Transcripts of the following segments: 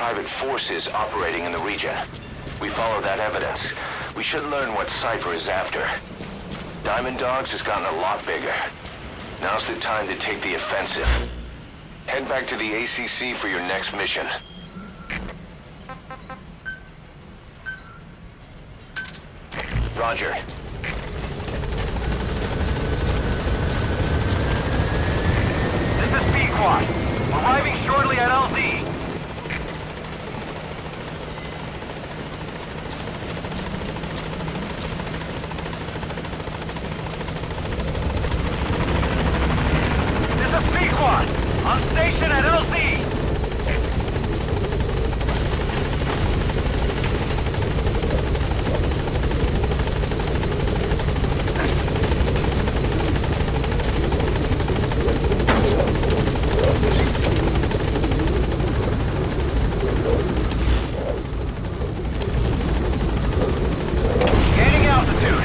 private forces operating in the region. We follow that evidence. We should learn what Cypher is after. Diamond Dogs has gotten a lot bigger. Now's the time to take the offensive. Head back to the ACC for your next mission. Roger. This is Pequod. Arriving shortly at LZ. This is Pequod. On station at LZ. Gaining altitude.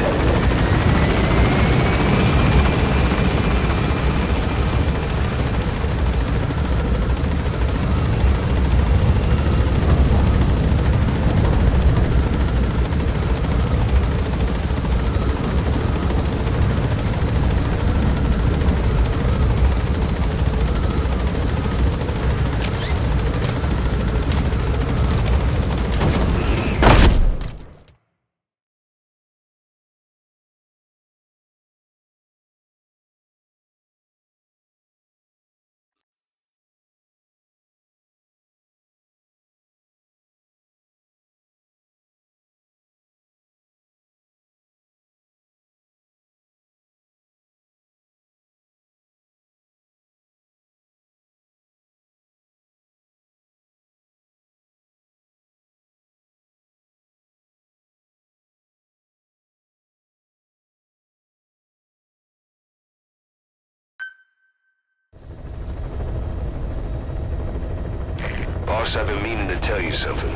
Boss, I've been meaning to tell you something.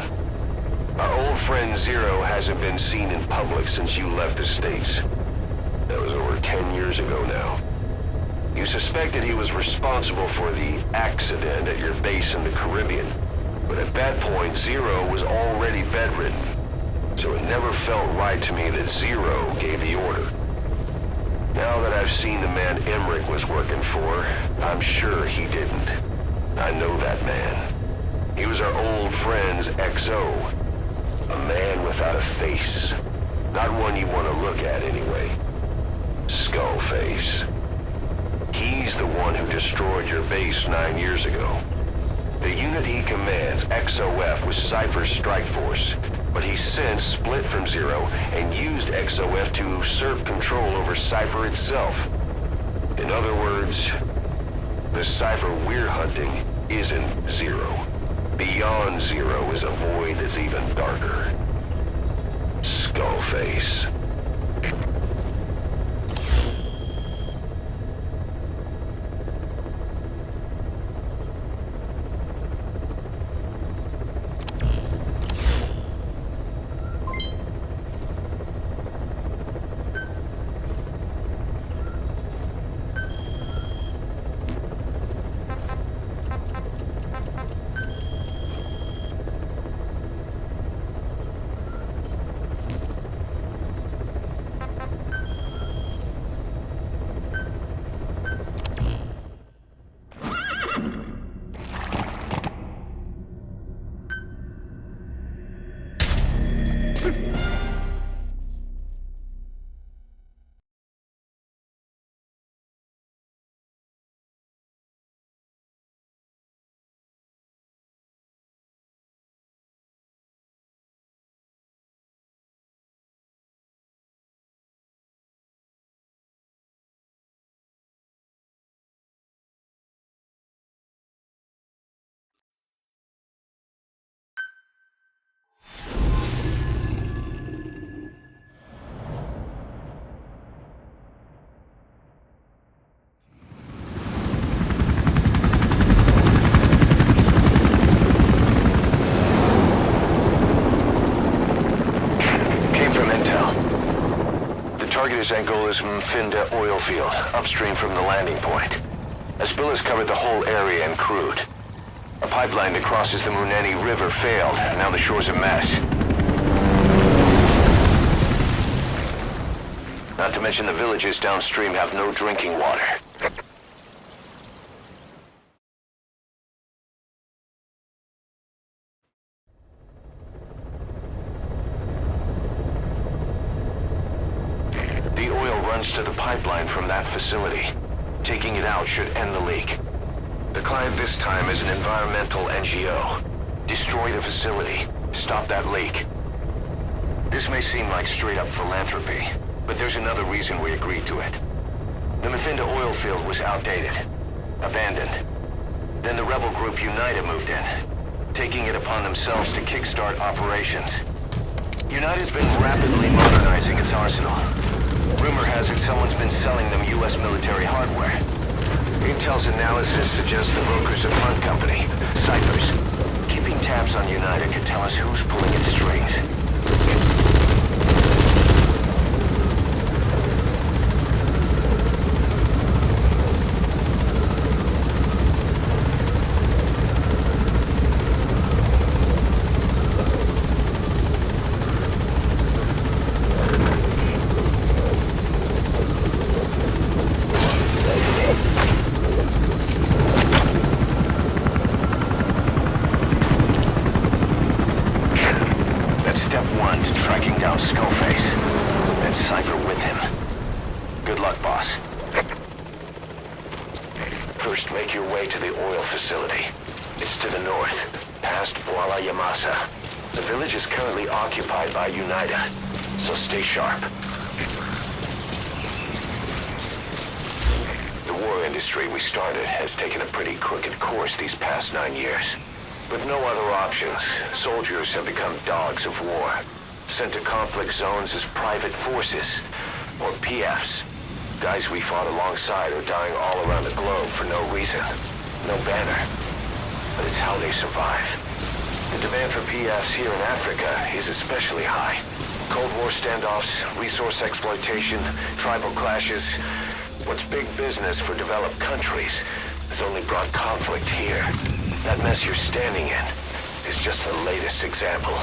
Our old friend Zero hasn't been seen in public since you left the States. That was over 10 years ago now. You suspected he was responsible for the accident at your base in the Caribbean. But at that point, Zero was already bedridden. So it never felt right to me that Zero gave the order. Now that I've seen the man Emmerich was working for, I'm sure he didn't. I know that man. He was our old friend's XO. A man without a face. Not one you want to look at anyway. Skullface. He's the one who destroyed your base 9 years ago. The unit he commands, XOF, was Cypher's strike force. But he's since split from Zero and used XOF to usurp control over Cypher itself. In other words, the Cypher we're hunting isn't Zero. Beyond Zero is a void that's even darker. Skullface. Is Angolas Mfinda oil field, upstream from the landing point. A spill has covered the whole area and crude. A pipeline that crosses the Muneni River failed, and now the shore's a mess. Not to mention the villages downstream have no drinking water. The oil runs to the pipeline from that facility. Taking it out should end the leak. The client this time is an environmental NGO. Destroy the facility. Stop that leak. This may seem like straight-up philanthropy, but there's another reason we agreed to it. The Mafinda oil field was outdated, abandoned. Then the rebel group UNITA moved in, taking it upon themselves to kickstart operations. UNITA's been rapidly modernizing its arsenal. Rumor has it someone's been selling them U.S. military hardware. Intel's analysis suggests the broker's a front company, Cyphers. Keeping tabs on UNITA could tell us who's pulling its strings. First, make your way to the oil facility. It's to the north, past Boala Yamasa. The village is currently occupied by UNITA, so stay sharp. The war industry we started has taken a pretty crooked course these past 9 years. With no other options, soldiers have become dogs of war, sent to conflict zones as private forces, or PFs. Guys we fought alongside are dying all around the globe for no reason, no banner. But it's how they survive. The demand for PFs here in Africa is especially high. Cold War standoffs, resource exploitation, tribal clashes. What's big business for developed countries has only brought conflict here. That mess you're standing in is just the latest example.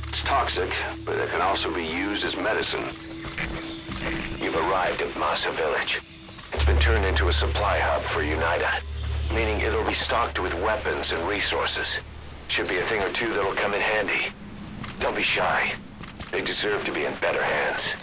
It's toxic, but it can also be used as medicine. You've arrived at Masa Village. It's been turned into a supply hub for UNITA, meaning it'll be stocked with weapons and resources. Should be a thing or two that'll come in handy. Don't be shy. They deserve to be in better hands.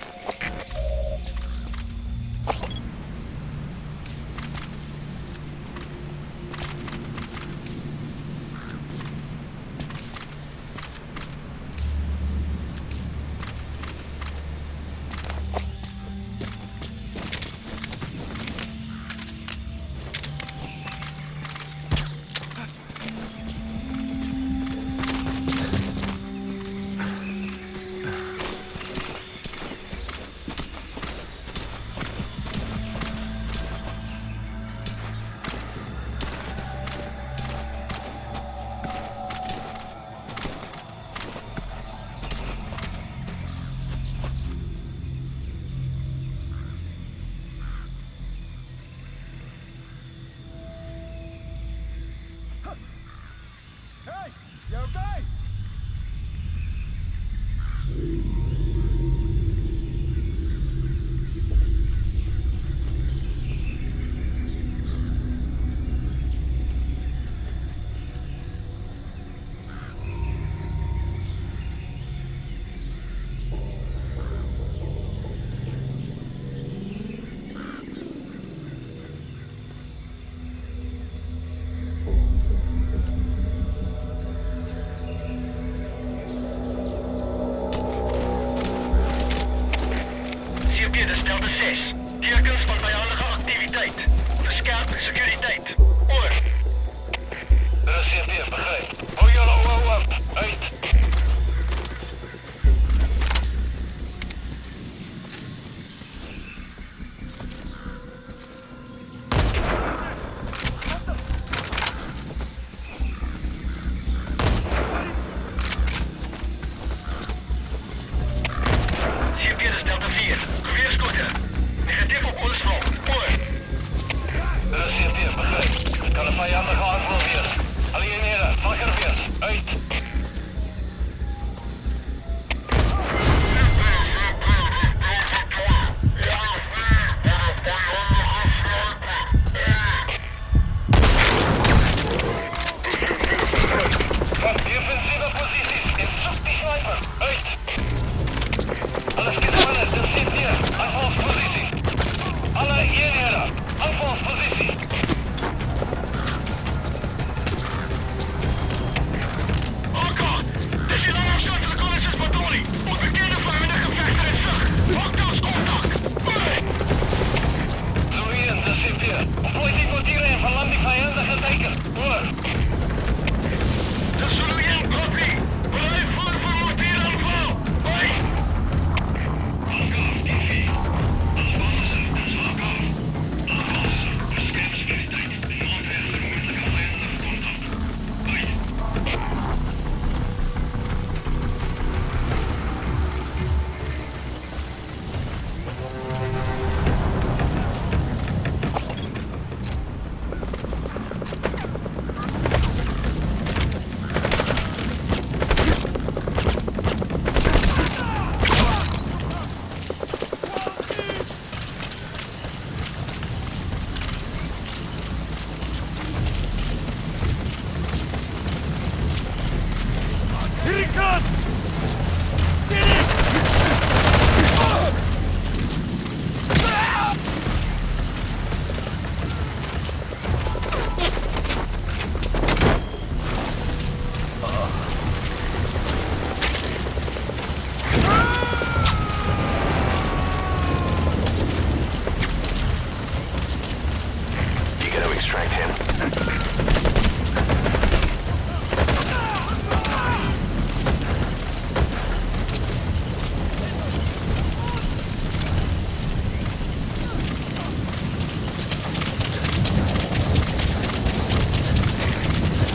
Extract him.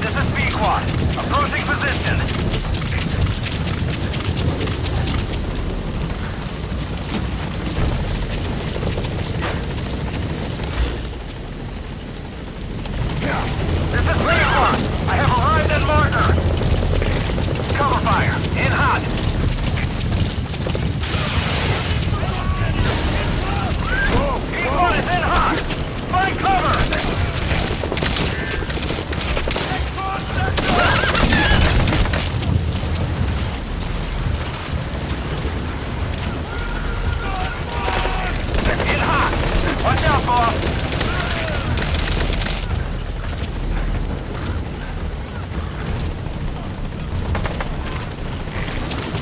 This is B-Quad. Approaching position. This is B-Quad. I have arrived at Marker. Cover fire. In hot. B-Quad is in hot. Find cover. In hot. Watch out, boss.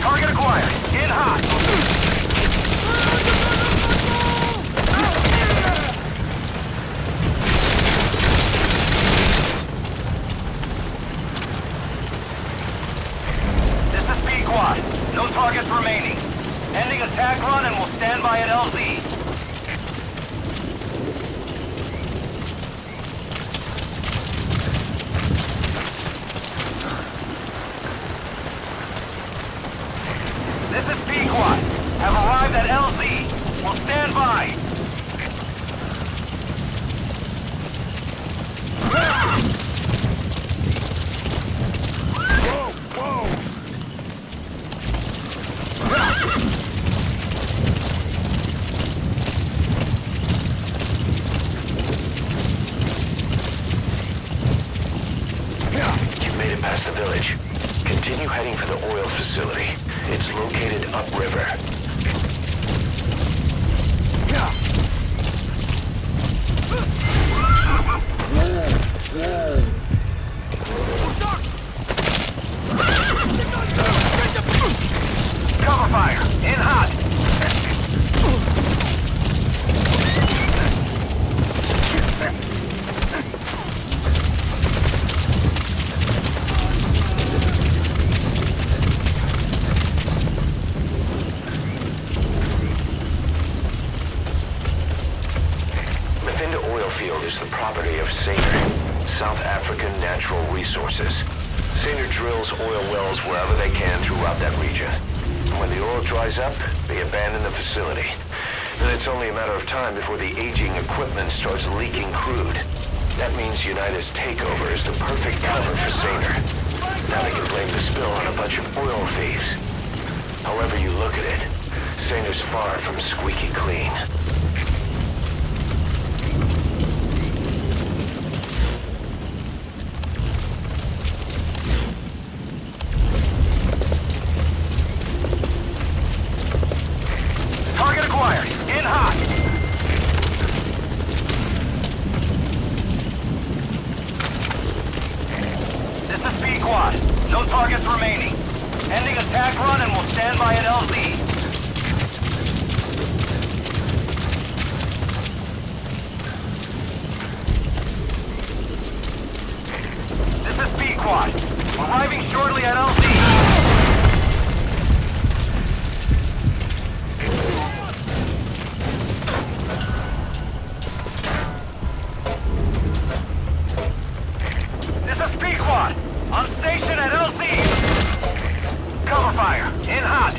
Target acquired. In hot. This is B-Quad. No targets remaining. Ending attack run and we'll stand by at LZ. This is B-Quad. Have arrived at LZ. We'll stand by. You've made it past the village. Continue heading for the oil facility. It's located upriver. Cover fire. In hot. Mafinda oil field is the property of Saner, South African Natural Resources. Saner drills oil wells wherever they can throughout that region. When the oil dries up, they abandon the facility. Then it's only a matter of time before the aging equipment starts leaking crude. That means United's takeover is the perfect cover for Saner. Now they can blame the spill on a bunch of oil thieves. However you look at it, Saner's far from squeaky clean. Target acquired. In hot. This is B-Quad. No targets remaining. Ending attack run and we'll stand by at LZ. squad. Arriving shortly at LZ. This is Pequod, on station at LZ. Cover fire, in hot.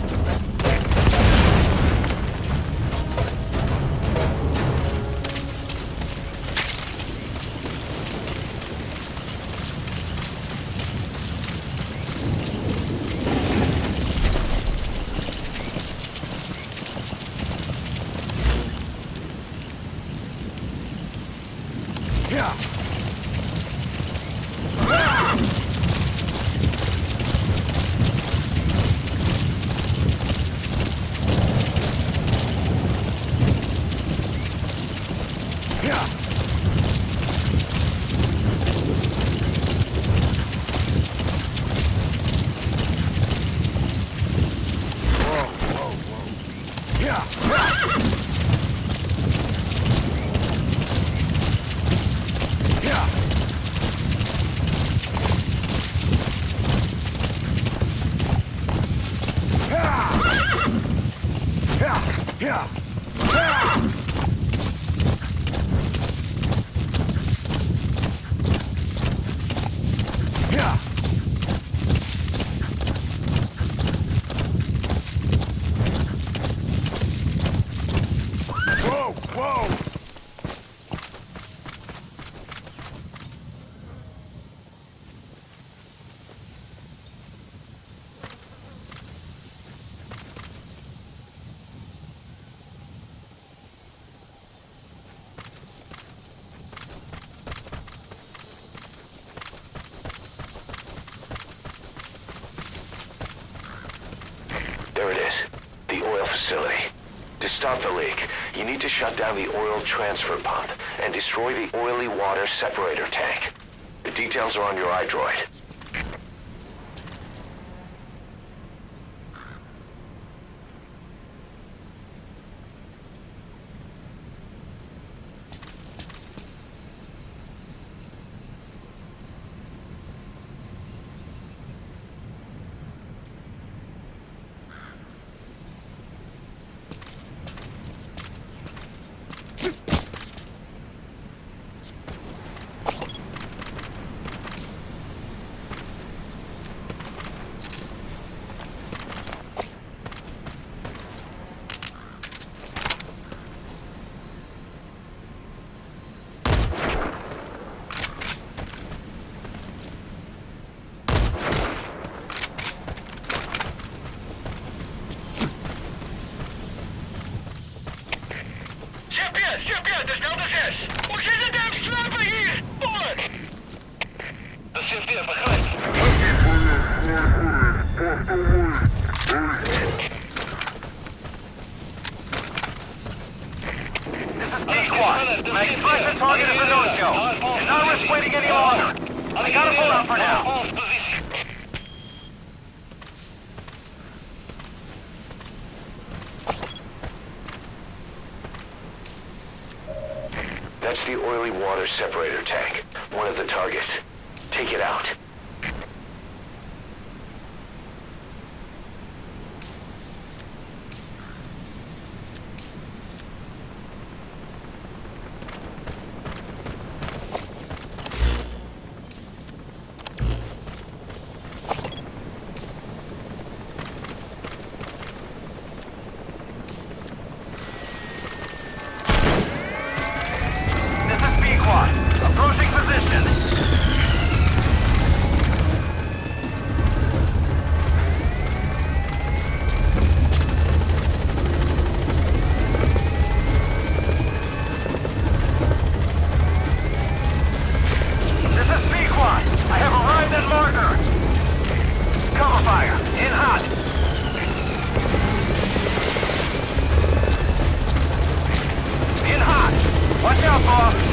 There it is. The oil facility. To stop the leak, you need to shut down the oil transfer pump and destroy the oily water separator tank. The details are on your iDroid. Chef, de snel de 6. Hoe zit het hem slapen hier? Voor! Dat zit weer begrijp. This is D-Squad. My expression target is a no-show. It's not risk waiting any longer. I gotta pull out for now. That's the oily water separator tank. One of the targets. Take it out. Approaching position. This is Pequod. I have arrived at marker. Cover fire. In hot. In hot. Watch out, boss.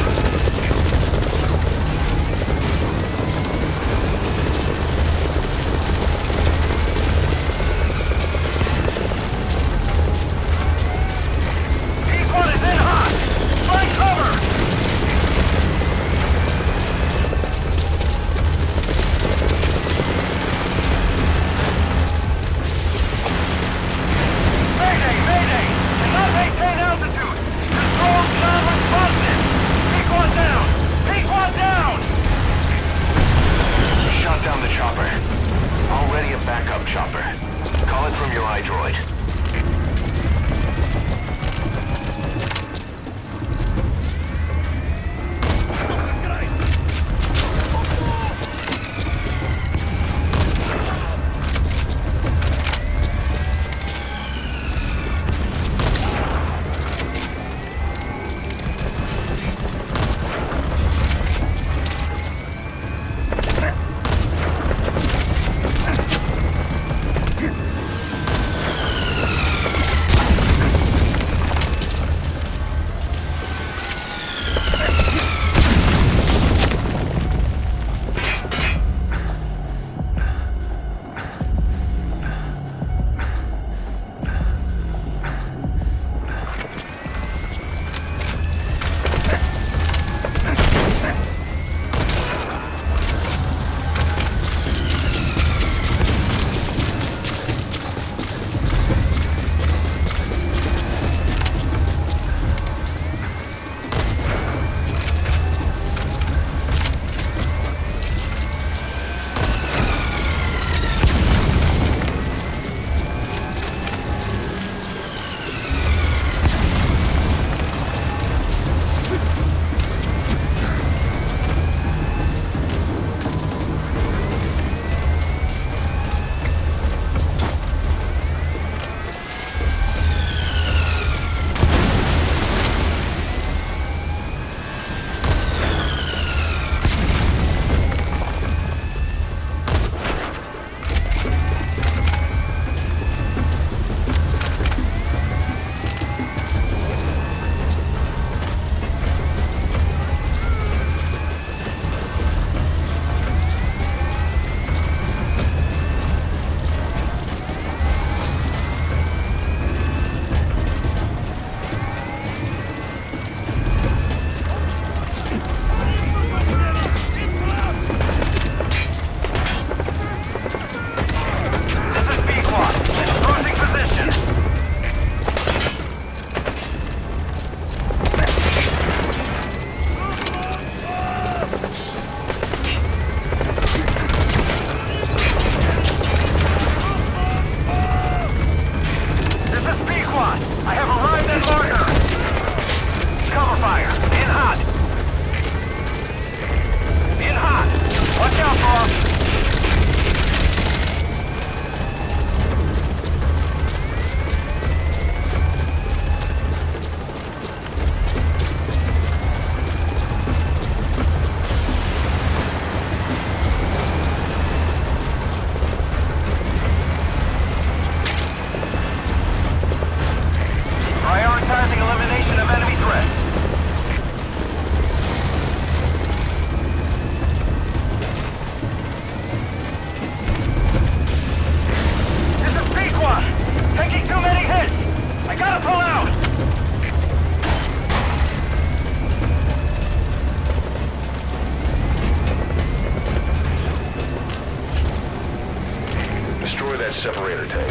that separator tank.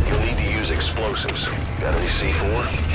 You'll need to use explosives. Got any C4?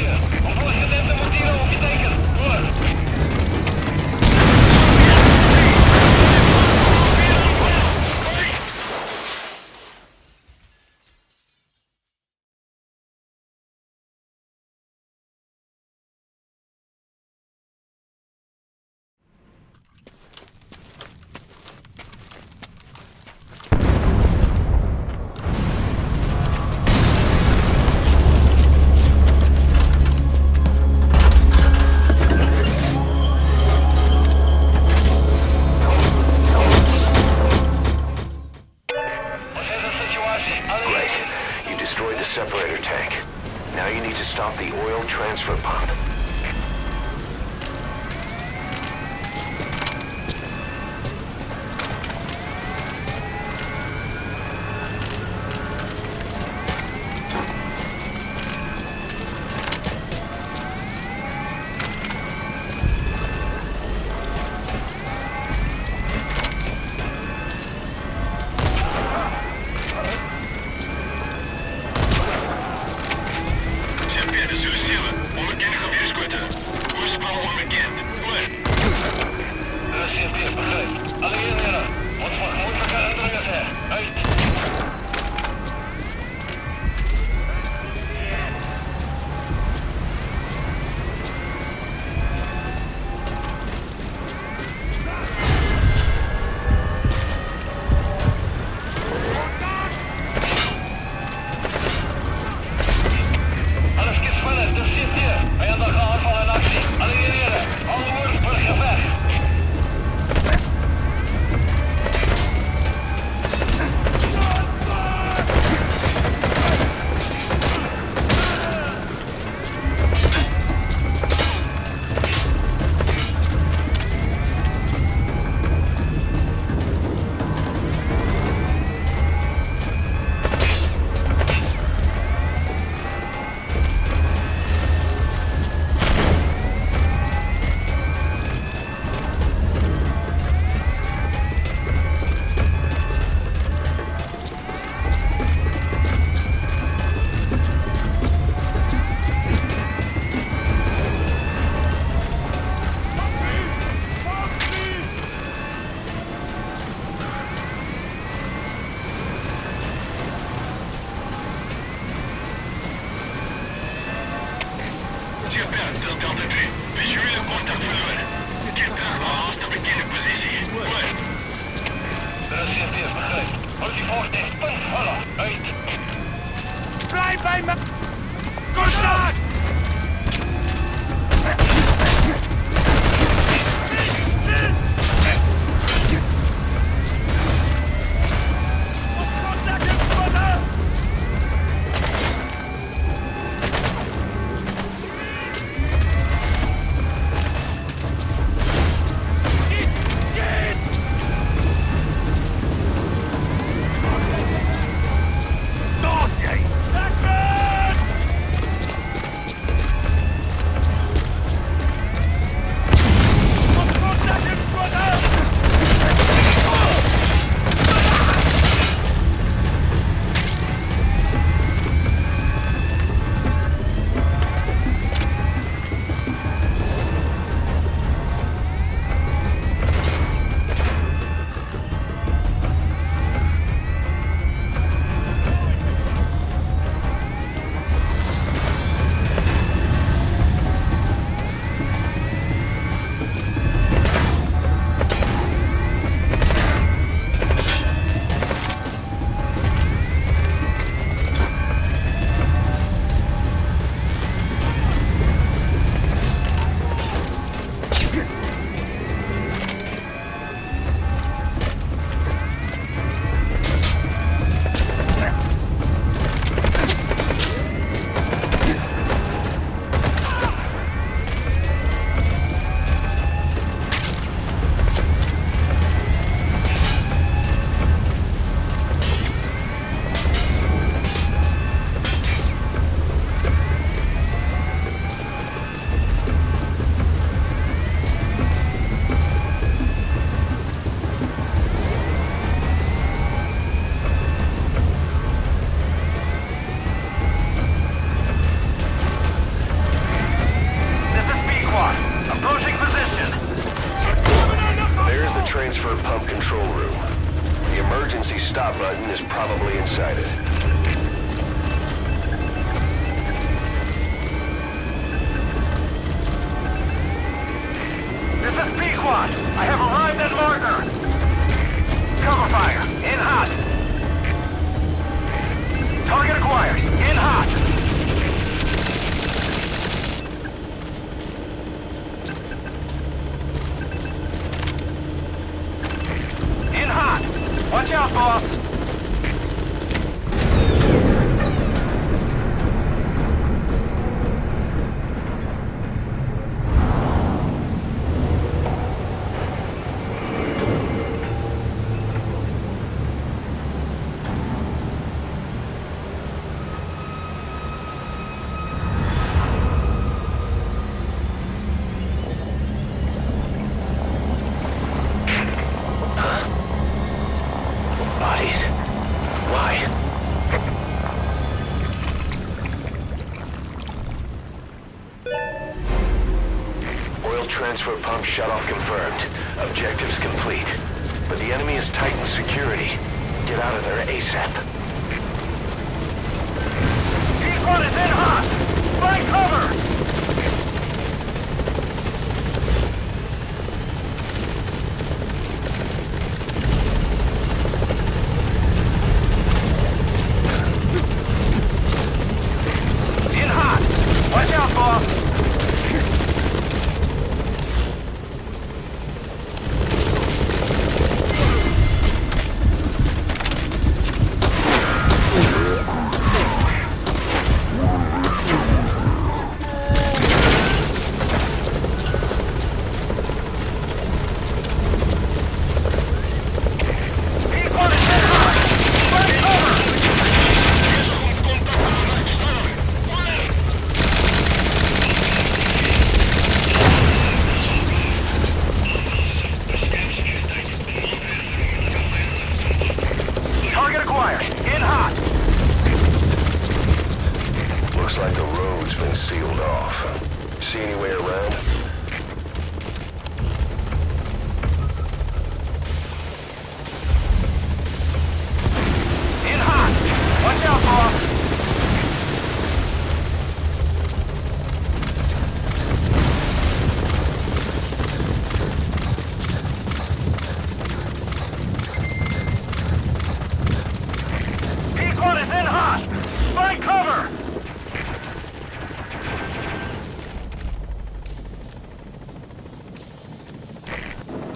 Separator tank. Now you need to stop the oil transfer pump. Blijf bij me! Contact! transfer pump control room. The emergency stop button is probably inside it. This is Pequod. I have arrived at marker. Cover fire. In hot. Target acquired. In hot. In hot. Watch out, boss. Bodies. Why? Oil transfer pump shutoff confirmed. Objectives complete. But the enemy has tightened security. Get out of there ASAP. Pequod is in hot. Find cover. Watch out, boss! Target acquired. In hot. Looks like the road's been sealed off. See any way around? In hot. Watch out, boss. Pequod is in hot. Find cover.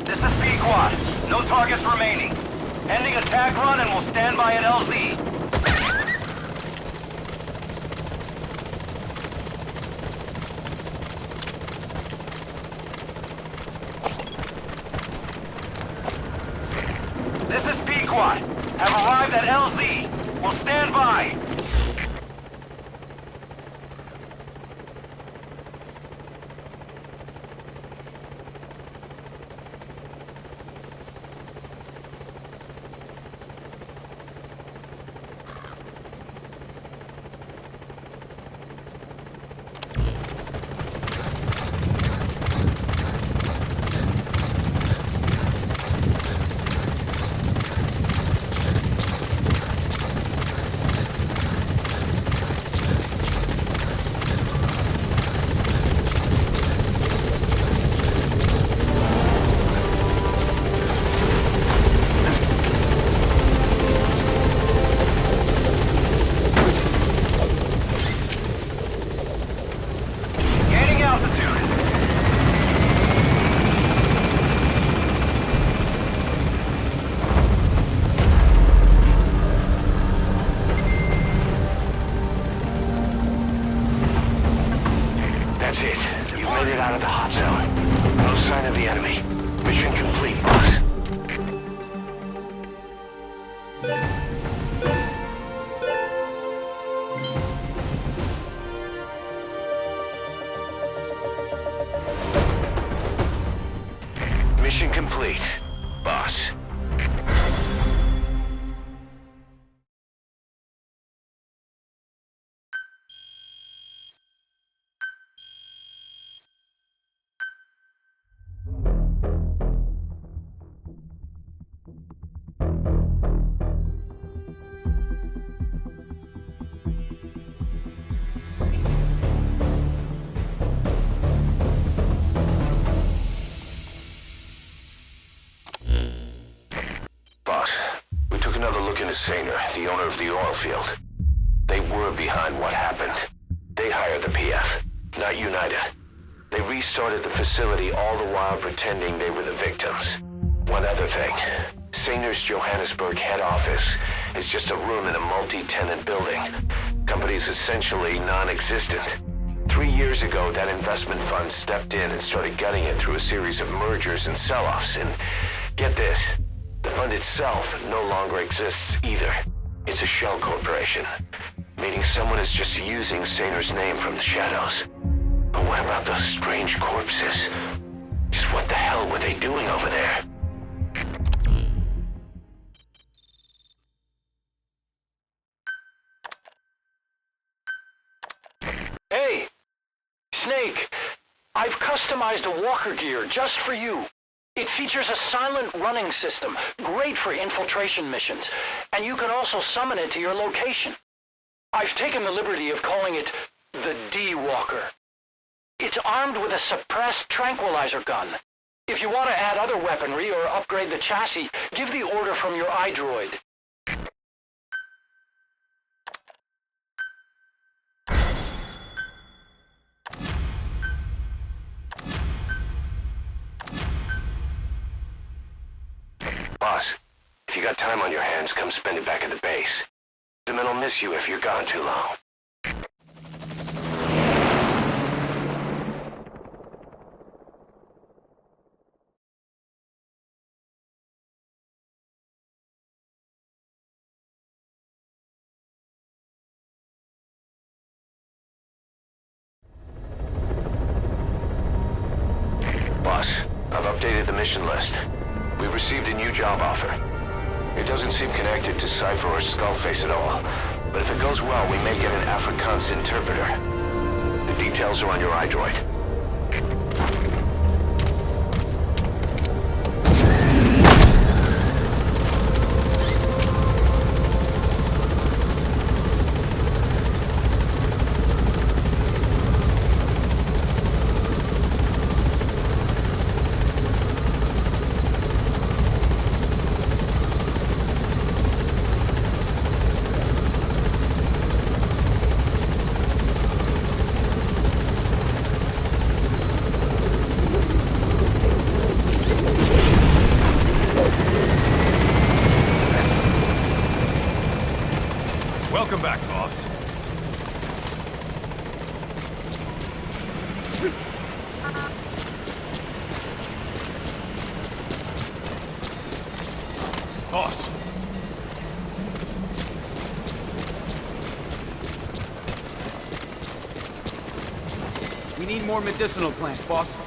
This is Pequod. No targets remaining. Ending attack run and we'll stand by at LZ. This is Pequod. Have arrived at LZ. We'll stand by. is Sainer, the owner of the oil field. They were behind what happened. They hired the PF, not United. They restarted the facility all the while pretending they were the victims. One other thing. Sainer's Johannesburg head office is just a room in a multi-tenant building. Company's essentially non-existent. 3 years ago, that investment fund stepped in and started gutting it through a series of mergers and sell-offs. And get this, the fund itself no longer exists either. It's a shell corporation, meaning someone is just using Sainer's name from the shadows. But what about those strange corpses? Just what the hell were they doing over there? Hey! Snake! I've customized a walker gear just for you. It features a silent running system, great for infiltration missions, and you can also summon it to your location. I've taken the liberty of calling it the D-Walker. It's armed with a suppressed tranquilizer gun. If you want to add other weaponry or upgrade the chassis, give the order from your iDroid. Boss, if you got time on your hands, come spend it back at the base. The men will miss you if you're gone too long. Boss, I've updated the mission list. We've received a new job offer. It doesn't seem connected to Cypher or Skullface at all, but if it goes well, we may get an Afrikaans interpreter. The details are on your iDroid. Welcome back, boss. Boss. We need more medicinal plants, boss.